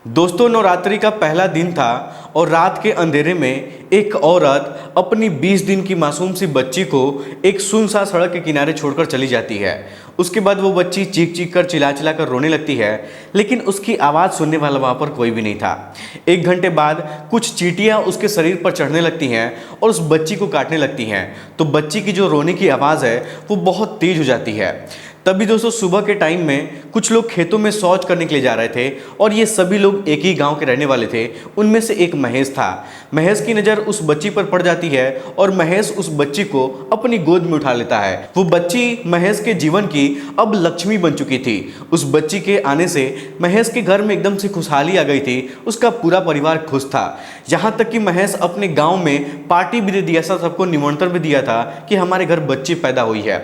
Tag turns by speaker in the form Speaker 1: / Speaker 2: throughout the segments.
Speaker 1: दोस्तों, नवरात्रि का पहला दिन था और रात के अंधेरे में एक औरत अपनी 20 दिन की मासूम सी बच्ची को एक सुनसान सड़क के किनारे छोड़कर चली जाती है। उसके बाद वो बच्ची चीख चीख कर चिल्ला चिल्ला कर रोने लगती है, लेकिन उसकी आवाज़ सुनने वाला वहाँ पर कोई भी नहीं था। 1 घंटे बाद कुछ चींटियाँ उसके शरीर पर चढ़ने लगती हैं और उस बच्ची को काटने लगती हैं। तो बच्ची की जो रोने की आवाज़ है वो बहुत तेज हो जाती है। तभी दोस्तों सुबह के टाइम में कुछ लोग खेतों में शौच करने के लिए जा रहे थे और ये सभी लोग एक ही गांव के रहने वाले थे। उनमें से एक महेश था। महेश की नज़र उस बच्ची पर पड़ जाती है और महेश उस बच्ची को अपनी गोद में उठा लेता है। वो बच्ची महेश के जीवन की अब लक्ष्मी बन चुकी थी। उस बच्ची के आने से महेश के घर में एकदम से खुशहाली आ गई थी। उसका पूरा परिवार खुश था। यहाँ तक कि महेश अपने गाँव में पार्टी भी दे दिया था, सबको निमंत्रण भी दिया था कि हमारे घर बच्ची पैदा हुई है।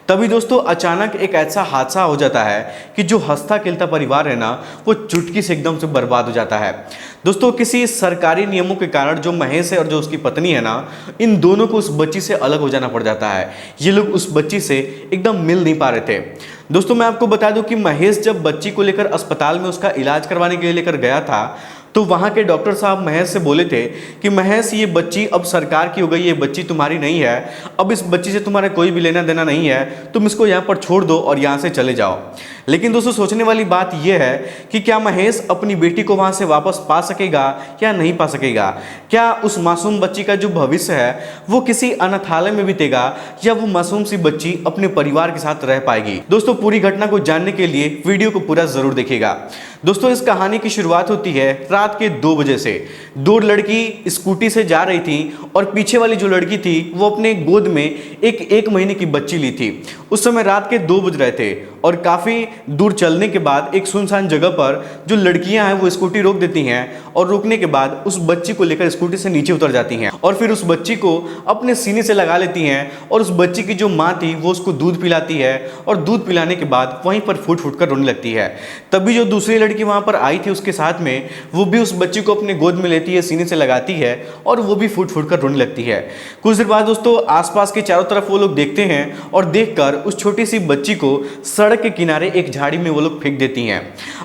Speaker 1: तभी दोस्तों अचानक एक ऐसा हादसा हो जाता है कि जो हंसता खेलता परिवार है ना, वो चुटकी से एकदम से बर्बाद हो जाता है। दोस्तों किसी सरकारी नियमों के कारण जो महेश है और जो उसकी पत्नी है ना, इन दोनों को उस बच्ची से अलग हो जाना पड़ जाता है। ये लोग उस बच्ची से एकदम मिल नहीं पा रहे थे। दोस्तों मैं आपको बता दूं कि महेश जब बच्ची को लेकर अस्पताल में उसका इलाज करवाने के लिए लेकर गया था, तो वहाँ के डॉक्टर साहब महेश से बोले थे कि महेश, ये बच्ची अब सरकार की हो गई, ये बच्ची तुम्हारी नहीं है, अब इस बच्ची से तुम्हारा कोई भी लेना देना नहीं है, तुम इसको यहाँ पर छोड़ दो और यहाँ से चले जाओ। लेकिन दोस्तों सोचने वाली बात यह है कि क्या महेश अपनी बेटी को वहाँ से वापस पा सकेगा या नहीं पा सकेगा? क्या उस मासूम बच्ची का जो भविष्य है वो किसी अनाथालय में बीतेगा या वो मासूम सी बच्ची अपने परिवार के साथ रह पाएगी? दोस्तों पूरी घटना को जानने के लिए वीडियो को पूरा जरूर देखिएगा। दोस्तों इस कहानी की शुरुआत होती है रात के 2 बजे से। 2 लड़की स्कूटी से जा रही थी और पीछे वाली जो लड़की थी वो अपने गोद में एक महीने की बच्ची ली थी। उस समय रात के 2 बज रहे थे और काफ़ी दूर चलने के बाद एक सुनसान जगह पर जो लड़कियां हैं वो स्कूटी रोक देती हैं और रोकने के बाद उस बच्ची को लेकर स्कूटी से नीचे उतर जाती हैं और फिर उस बच्ची को अपने सीने से लगा लेती हैं और उस बच्ची की जो माँ थी वो उसको दूध पिलाती है और दूध पिलाने के बाद वहीं पर फूट फूट कर रोने लगती है। तभी जो दूसरी लड़की वहाँ पर आई थी उसके साथ में, वो भी उस बच्ची को अपने गोद में लेती है, सीने से लगाती है और वो भी फूट फूट कर रोने लगती है। कुछ देर बाद दोस्तों आसपास के चारों तरफ वो लोग देखते हैं और देखकर उस छोटी सी बच्ची को सड़क के किनारे एक झाड़ी में वो लोग फेंक देती हैं।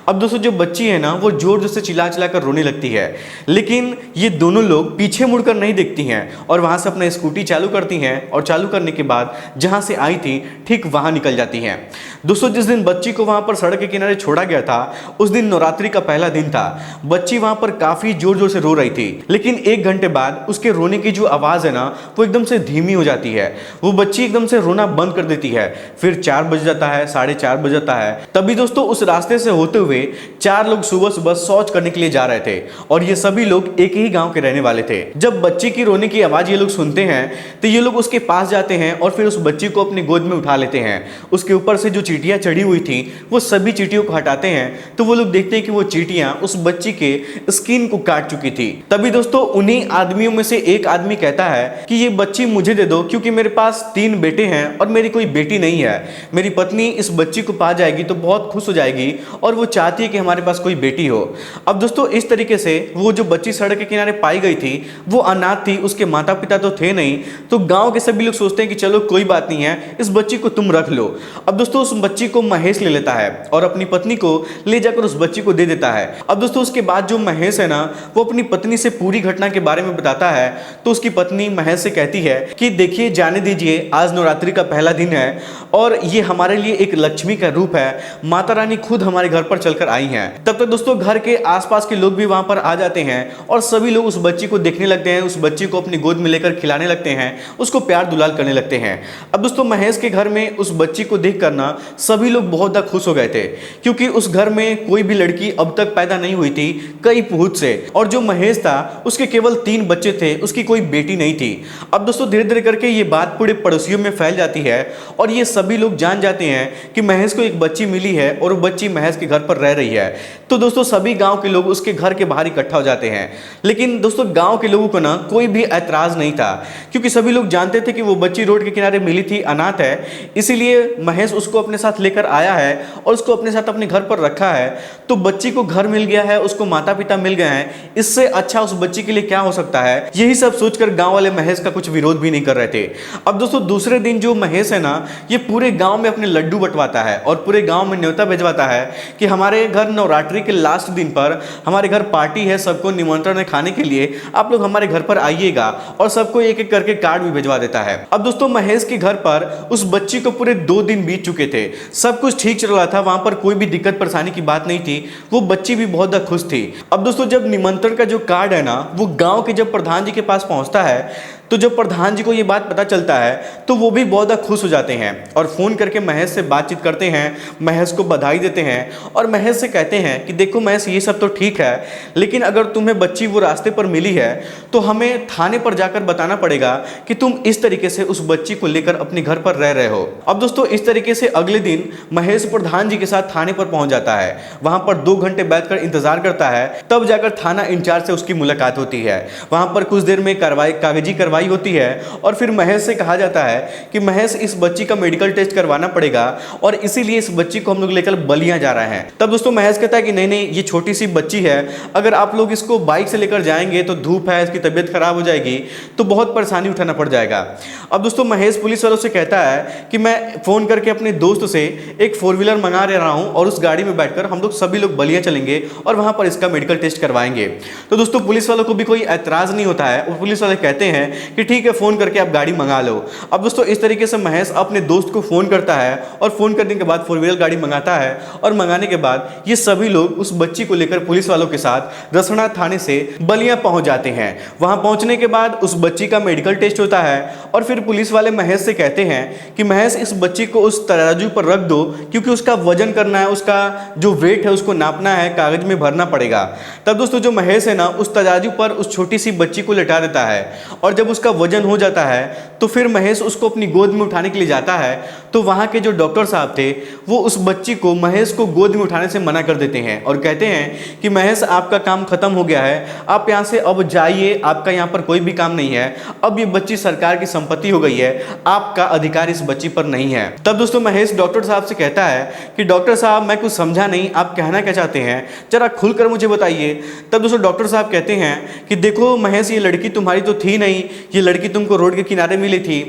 Speaker 1: अब दोस्तों जो बच्ची है ना वो जोर जोर से चिल्ला चिल्ला कर रोने लगती है, लेकिन ये दोनों लोग पीछे मुड़कर नहीं देखती हैं और वहां से अपना स्कूटी चालू करती हैं और चालू करने के बाद जहां से आई थी ठीक वहां निकल जाती हैं। दोस्तों जिस दिन बच्ची को वहां पर सड़क के किनारे छोड़ा गया था उस दिन नवरात्रि का पहला दिन था। बच्ची वहां पर काफी जोर जोर से रो रही थी, लेकिन 1 घंटे बाद उसके रोने की जो आवाज है ना वो एकदम से धीमी हो जाती है। वो बच्ची एकदम से रोना बंद कर देती है। फिर 4 बज जाता है, 4:30 बज जाता है। तभी दोस्तों उस रास्ते से होते हुए 4 लोग सुबह सुबह शौच करने के लिए जा रहे थे और ये सभी लोग एक ही गांव के रहने वाले थे। जब बच्ची की रोने की आवाज ये लोग सुनते हैं तो ये लोग उसके पास जाते हैं और फिर उस बच्ची को अपनी गोद में उठा लेते हैं। उसके ऊपर से जो चींटियां चढ़ी हुई थी वो सभी चींटियों को हटाते हैं तो वो लोग देखते हैं कि वो चींटियां उस बच्ची के स्किन को काट चुकी थी। तभी दोस्तों उन्हीं आदमियों में से एक आदमी कहता है कि ये बच्ची मुझे दे दो, क्योंकि मेरे पास 3 बेटे हैं और मेरी कोई बेटी नहीं है। मेरी पत्नी इस बच्ची को पा जाएगी तो बहुत खुश हो जाएगी और वो चाहती है कि हमारे पास कोई बेटी हो। अब दोस्तों इस तरीके से वो जो बच्ची सड़क के किनारे पाई गई थी वो अनाथ थी, उसके माता पिता तो थे नहीं। तो गांव के सभी लोग सोचते हैं कि चलो कोई बात नहीं है, इस बच्ची को तुम रख लो। अब दोस्तों उस बच्ची को महेश ले लेता है और अपनी पत्नी को ले जाकर उस बच्ची को दे देता है। अब दोस्तों उसके बाद जो महेश है ना वो अपनी पत्नी से पूरी घटना के बारे में बताता है। तो उसकी पत्नी महेश से कहती है कि देखिए जाने दीजिए, आज नवरात्रि का पहला दिन है और ये हमारे लिए एक लक्ष्मी का रूप है, माता रानी खुद हमारे घर पर चलकर आई हैं। तब तक दोस्तों घर के आसपास के लोग भी वहां पर आ जाते हैं और सभी लोग उस बच्ची को देखने लगते हैं, उस बच्ची को अपनी गोद में लेकर खिलाने लगते हैं, उसको प्यार दुलार करने लगते हैं। अब दोस्तों महेश के घर में उस बच्ची को देख कर ना सभी लोग बहुत ज्यादा खुश हो गए थे, क्योंकि उस घर में कोई भी लड़की अब तक पैदा नहीं हुई थी कई पुरुष से, और जो महेश था उसके केवल 3 बच्चे थे, उसकी कोई बेटी नहीं थी। अब दोस्तों धीरे धीरे करके ये बात पूरे पड़ोसियों में फैल जाती है और ये सभी लोग जान जाते हैं कि महेश को एक बच्ची मिली है और वो बच्ची महेश के घर पर रह रही है। तो दोस्तों सभी गांव के लोग उसके घर के बाहर इकट्ठा हो जाते हैं। लेकिन दोस्तों गांव के लोगों को ना कोई भी ऐतराज नहीं था, क्योंकि सभी लोग जानते थे कि वो बच्ची रोड के किनारे मिली थी, अनाथ है, इसीलिए महेश उसको अपने साथ लेकर आया है और उसको अपने साथ अपने घर पर रखा है। तो बच्ची को घर मिल गया है, उसको माता पिता मिल गए हैं, इससे अच्छा उस बच्ची के लिए क्या हो सकता है? यही सब सोचकर गांव वाले महेश का कुछ विरोध भी नहीं कर रहे थे। अब दोस्तों दूसरे दिन जो महेश है ना ये पूरे गांव में अपने लड्डू बंटवाता करवाता है और पूरे गांव में न्योता भिजवाता है कि हमारे घर नवरात्रि के लास्ट दिन पर हमारे घर पार्टी है, सबको निमंत्रण है खाने के लिए, आप लोग हमारे घर पर आइएगा, और सबको एक एक करके कार्ड भी भिजवा देता है। अब दोस्तों महेश के घर पर उस बच्ची को पूरे 2 दिन बीत चुके थे, सब कुछ ठीक चल रहा था, वहां पर कोई भी दिक्कत परेशानी की बात नहीं थी, वो बच्ची भी बहुत ज्यादा खुश थी। अब दोस्तों जब निमंत्रण का जो कार्ड है ना वो गांव के जब प्रधान जी के पास पहुंचता है, तो जब प्रधान जी को ये बात पता चलता है तो वो भी बहुत ज़्यादा खुश हो जाते हैं और फ़ोन करके महेश से बातचीत करते हैं, महेश को बधाई देते हैं और महेश से कहते हैं कि देखो महेश, ये सब तो ठीक है, लेकिन अगर तुम्हें बच्ची वो रास्ते पर मिली है तो हमें थाने पर जाकर बताना पड़ेगा कि तुम इस तरीके से उस बच्ची को लेकर अपने घर पर रह रहे हो। अब दोस्तों इस तरीके से अगले दिन महेश प्रधान जी के साथ थाने पर पहुंच जाता है, वहां पर 2 घंटे बैठकर इंतजार करता है, तब जाकर थाना इंचार्ज से उसकी मुलाकात होती है। वहां पर कुछ देर में कागजी कार्रवाई होती है और फिर महेश से कहा जाता है कि महेश, इस बच्ची का मेडिकल टेस्ट करवाना पड़ेगा और इसीलिए इस बच्ची को हम लोग लेकर बलिया जा रहे हैं। तब दोस्तों महेश कहता है कि नहीं नहीं, ये छोटी सी बच्ची है, अगर आप लोग इसको बाइक से लेकर जाएंगे तो धूप है, इसकी तबीयत खराब हो जाएगी, तो बहुत परेशानी उठाना पड़ जाएगा। अब दोस्तों महेश पुलिस वालों से कहता है कि मैं फोन करके अपने दोस्त से एक 4 व्हीलर मंगा रहा हूं और उस गाड़ी में बैठकर हम लोग सभी लोग बलिया चलेंगे और वहां पर इसका मेडिकल टेस्ट करवाएंगे। तो दोस्तों पुलिस वालों को भी कोई ऐतराज नहीं होता है, और पुलिस वाले कहते हैं कि ठीक है, फोन करके आप गाड़ी मंगा लो। अब दोस्तों इस तरीके से महेश अपने दोस्त को फोन करता है और फोन करने के बाद 4 व्हीलर गाड़ी मंगाता है और मंगाने के बाद ये सभी लोग उस बच्ची को लेकर पुलिस वालों के साथ रसना थाने से बलिया पहुंच जाते हैं। वहां पहुंचने के बाद उस बच्ची का मेडिकल टेस्ट होता है और फिर पुलिस वाले महेश से कहते हैं कि महेश, इस बच्ची को उस तराजू पर रख दो, क्योंकि उसका वजन करना है, उसका जो वेट है उसको नापना है, कागज में भरना पड़ेगा। तब दोस्तों जो महेश है ना उस तराजू पर उस छोटी सी बच्ची को लेटा देता है और जब उसका वजन हो जाता है तो फिर महेश उसको अपनी गोद में उठाने के लिए जाता है, तो वहां के जो डॉक्टर साहब थे वो उस बच्ची को, महेश को गोद में उठाने से मना कर देते हैं और कहते हैं कि महेश, आपका काम खत्म हो गया है, आप यहां से अब जाइए, आपका यहां पर कोई भी काम नहीं है, अब ये बच्ची सरकार की संपत्ति हो गई है, आपका अधिकार इस बच्ची पर नहीं है। तब दोस्तों महेश डॉक्टर साहब से कहता है कि डॉक्टर साहब, मैं कुछ समझा नहीं, आप कहना क्या चाहते हैं, जरा खुलकर मुझे बताइए। तब दोस्तों डॉक्टर साहब कहते हैं कि देखो महेश, ये लड़की तुम्हारी तो थी नहीं, ये लड़की तुमको रोड के किनारे मिली थी,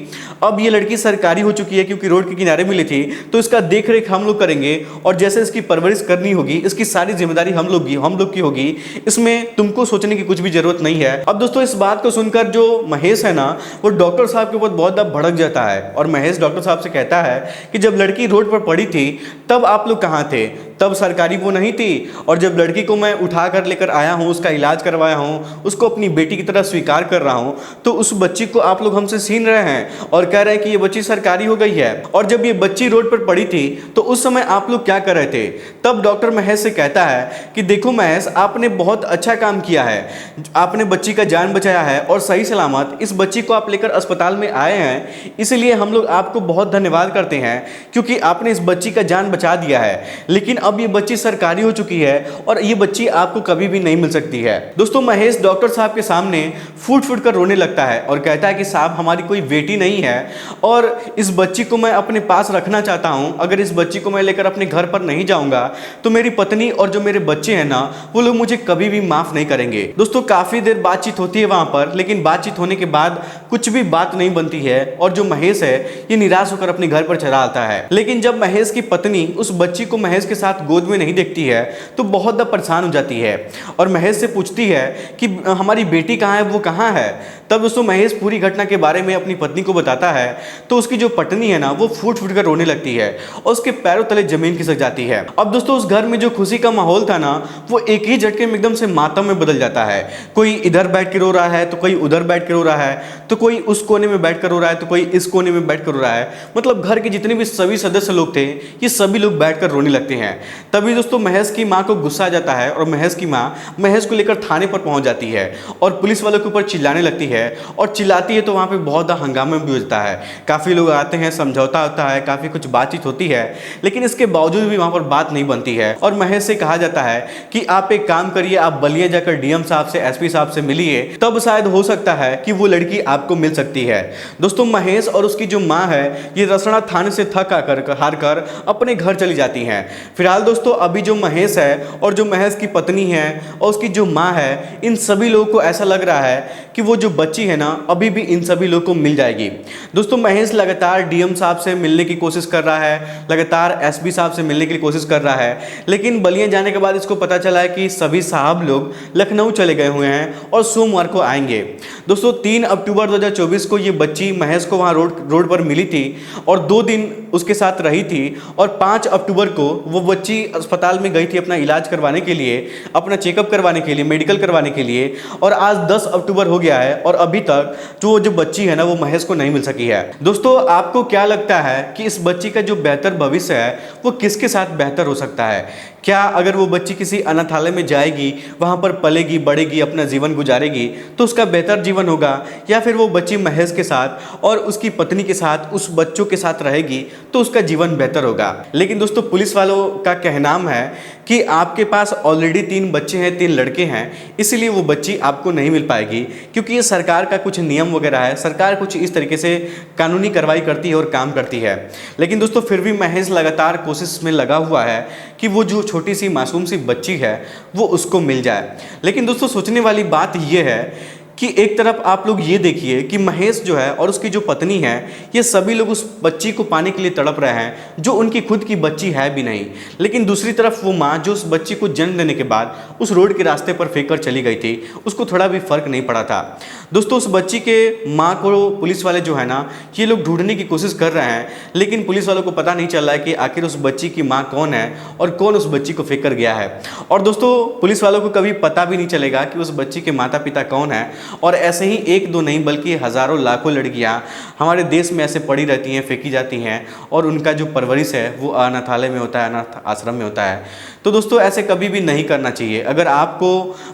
Speaker 1: अब ये लड़की सरकारी हो चुकी है क्योंकि रोड के किनारे मिली थी, तो इसका देख रेख हम लोग करेंगे और जैसे इसकी परवरिश करनी होगी, इसकी सारी जिम्मेदारी हम लोग की होगी, इसमें तुमको सोचने की कुछ भी जरूरत नहीं है। अब दोस्तों इस बात को सुनकर जो महेश है ना वो डॉक्टर साहब के ऊपर बहुत ज्यादा भड़क जाता है और महेश डॉक्टर साहब से कहता है कि जब लड़की रोड पर पड़ी थी तब आप लोग कहाँ थे, तब सरकारी वो नहीं थी, और जब लड़की को मैं उठा कर लेकर आया हूँ, उसका इलाज करवाया हूँ, उसको अपनी बेटी की तरह स्वीकार कर रहा हूँ, तो उस बच्ची को आप लोग हमसे छीन रहे हैं और कह रहे हैं कि ये बच्ची सरकारी हो गई है। और जब ये बच्ची रोड पर पड़ी थी तो उस समय आप लोग क्या कर रहे थे। तब डॉक्टर महेश से कहता है कि देखो महेश, आपने बहुत अच्छा काम किया है, आपने बच्ची का जान बचाया है और सही सलामत इस बच्ची को आप लेकर अस्पताल में आए हैं, इसलिए हम लोग आपको बहुत धन्यवाद करते हैं क्योंकि आपने इस बच्ची का जान बचा दिया है। लेकिन अब ये बच्ची सरकारी हो चुकी है और ये बच्ची आपको कभी भी नहीं मिल सकती है। दोस्तों महेश डॉक्टर साहब के सामने फूट फूट कर रोने लगता है और कहता है कि साहब, हमारी कोई बेटी नहीं है और इस बच्ची को मैं अपने पास रखना चाहता हूं। अगर इस बच्ची को मैं लेकर अपने घर पर नहीं जाऊंगा तो मेरी पत्नी और जो मेरे बच्चे हैं ना वो लोग मुझे कभी भी माफ नहीं करेंगे। दोस्तों काफी देर बातचीत होती है वहां पर, लेकिन बातचीत होने के बाद कुछ भी बात नहीं बनती है और जो महेश है ये निराश होकर अपने घर पर चला आता है। लेकिन जब महेश की पत्नी उस बच्ची को महेश के साथ गोद में नहीं देखती है तो बहुत ज्यादा परेशान हो जाती है और महेश से पूछती है कि हमारी बेटी कहाँ है, वो कहाँ है। तब दोस्तों महेश पूरी घटना के बारे में अपनी पत्नी को बताता है तो उसकी जो पत्नी है ना वो फूट फूट कर रोने लगती है और उसके पैरों तले जमीन खिसक जाती है। अब दोस्तों उस घर में जो खुशी का माहौल था ना वो एक ही झटके में एकदम से मातम में बदल जाता है। कोई इधर बैठ के रो रहा है तो कोई उधर बैठ के रो रहा है, तो कोई उस कोने में बैठ कर रो रहा है तो कोई इस कोने में बैठ कर रो रहा है। मतलब घर के जितने भी सभी सदस्य लोग थे ये सभी लोग बैठ कर रोने लगते हैं। तभी दोस्तों महेश की माँ को गुस्सा आ जाता है और महेश की माँ महेश को लेकर थाने पर पहुंच जाती है और पुलिस वालों के ऊपर चिल्लाने लगती है और चिल्लाती है तो वहाँ पे बहुत ज़्यादा हंगामा भी होता है। काफ़ी लोग आते हैं, समझौता होता है, काफ़ी कुछ बातचीत होती है, लेकिन इसके बावजूद भी वहाँ पर बात नहीं बनती है और महेश से कहा जाता है कि आप एक काम करिए, आप बलिया जाकर डीएम साहब से, एसपी साहब से मिलिए, तब शायद हो सकता है कि वो लड़की आपके आपको मिल सकती है। दोस्तों महेश और उसकी जो माँ है ये रसड़ा थाने से थक हार कर अपने घर चली जाती हैं। फिलहाल दोस्तों अभी जो महेश है और जो महेश की पत्नी है और उसकी जो माँ है, इन सभी लोगों को ऐसा लग रहा है कि वो जो बच्ची है ना अभी भी इन सभी लोगों को मिल जाएगी। दोस्तों महेश लगातार डीएम साहब से मिलने की कोशिश कर रहा है, लगातार एसपी साहब से मिलने की कोशिश कर रहा है, लेकिन बलिया जाने के बाद इसको पता चला है कि सभी साहब लोग लखनऊ चले गए हुए हैं और सोमवार को आएंगे। दोस्तों 3 अक्टूबर 2024 को ये बच्ची महेश को वहाँ रोड पर मिली थी और 2 दिन उसके साथ रही थी और 5 अक्टूबर को वो बच्ची अस्पताल में गई थी अपना इलाज करवाने के लिए, अपना चेकअप करवाने के लिए, मेडिकल करवाने के लिए, और आज 10 अक्टूबर हो गया है और अभी तक जो बच्ची है ना वो महेश को नहीं मिल सकी है। दोस्तों आपको क्या लगता है कि इस बच्ची का जो बेहतर भविष्य है वो किसके साथ बेहतर हो सकता है? क्या अगर वो बच्ची किसी अनाथालय में जाएगी, वहाँ पर पलेगी बढ़ेगी, अपना जीवन गुजारेगी तो उसका बेहतर जीवन होगा, या फिर वो बच्ची महेश के साथ और उसकी पत्नी के साथ उस बच्चों के साथ रहेगी तो उसका जीवन बेहतर होगा? लेकिन दोस्तों पुलिस वालों का कहना है कि आपके पास ऑलरेडी 3 बच्चे हैं, 3 लड़के हैं, इसलिए वो बच्ची आपको नहीं मिल पाएगी, क्योंकि ये सरकार का कुछ नियम वगैरह है, सरकार कुछ इस तरीके से कानूनी कार्रवाई करती है और काम करती है। लेकिन दोस्तों फिर भी महेश लगातार कोशिश में लगा हुआ है कि वो जो छोटी सी मासूम सी बच्ची है वो उसको मिल जाए। लेकिन दोस्तों सोचने वाली बात ये है कि एक तरफ आप लोग ये देखिए कि महेश जो है और उसकी जो पत्नी है ये सभी लोग उस बच्ची को पाने के लिए तड़प रहे हैं जो उनकी खुद की बच्ची है भी नहीं। लेकिन दूसरी तरफ वो माँ जो उस बच्ची को जन्म देने के बाद उस रोड के रास्ते पर फेंक कर चली गई थी, उसको थोड़ा भी फर्क नहीं पड़ा था। दोस्तों उस बच्ची के माँ को पुलिस वाले जो है ना ये लोग ढूंढने की कोशिश कर रहे हैं, लेकिन पुलिस वालों को पता नहीं चल रहा है कि आखिर उस बच्ची की माँ कौन है और कौन उस बच्ची को फेंक कर गया है। और दोस्तों पुलिस वालों को कभी पता भी नहीं चलेगा कि उस बच्ची के माता पिता कौन है। और ऐसे ही 1-2 नहीं बल्कि हज़ारों लाखों लड़कियां हमारे देश में ऐसे पड़ी रहती हैं, फेंकी जाती हैं और उनका जो परवरिश है वो अनाथालय में होता है, अनाथ आश्रम में होता है। तो दोस्तों ऐसे कभी भी नहीं करना चाहिए। अगर आपको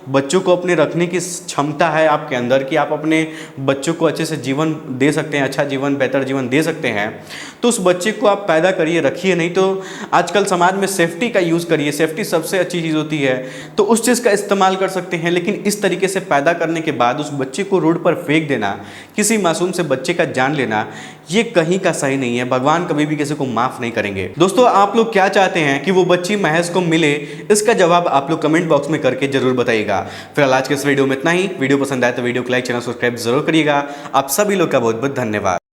Speaker 1: बच्चों को अपने रखने की क्षमता है आपके अंदर कि आप अपने बच्चों को अच्छे से जीवन दे सकते हैं, अच्छा जीवन, बेहतर जीवन दे सकते हैं, तो उस बच्चे को आप पैदा करिए, रखिए। नहीं तो आजकल समाज में सेफ्टी का यूज़ करिए, सेफ्टी सबसे अच्छी चीज़ होती है, तो उस चीज़ का इस्तेमाल कर सकते हैं। लेकिन इस तरीके से पैदा करने के बाद उस बच्चे को रोड पर फेंक देना, किसी मासूम से बच्चे का जान लेना, ये कहीं का सही नहीं है। भगवान कभी भी किसी को माफ़ नहीं करेंगे। दोस्तों आप लोग क्या चाहते हैं कि वो बच्ची महेश को मिले? इसका जवाब आप लोग कमेंट बॉक्स में करके जरूर बताइएगा। फिलहाल आज के इस वीडियो में इतना ही। वीडियो पसंद आए तो वीडियो को लाइक, चैनल सब्सक्राइब जरूर करिएगा। आप सभी लोग का बहुत बहुत धन्यवाद।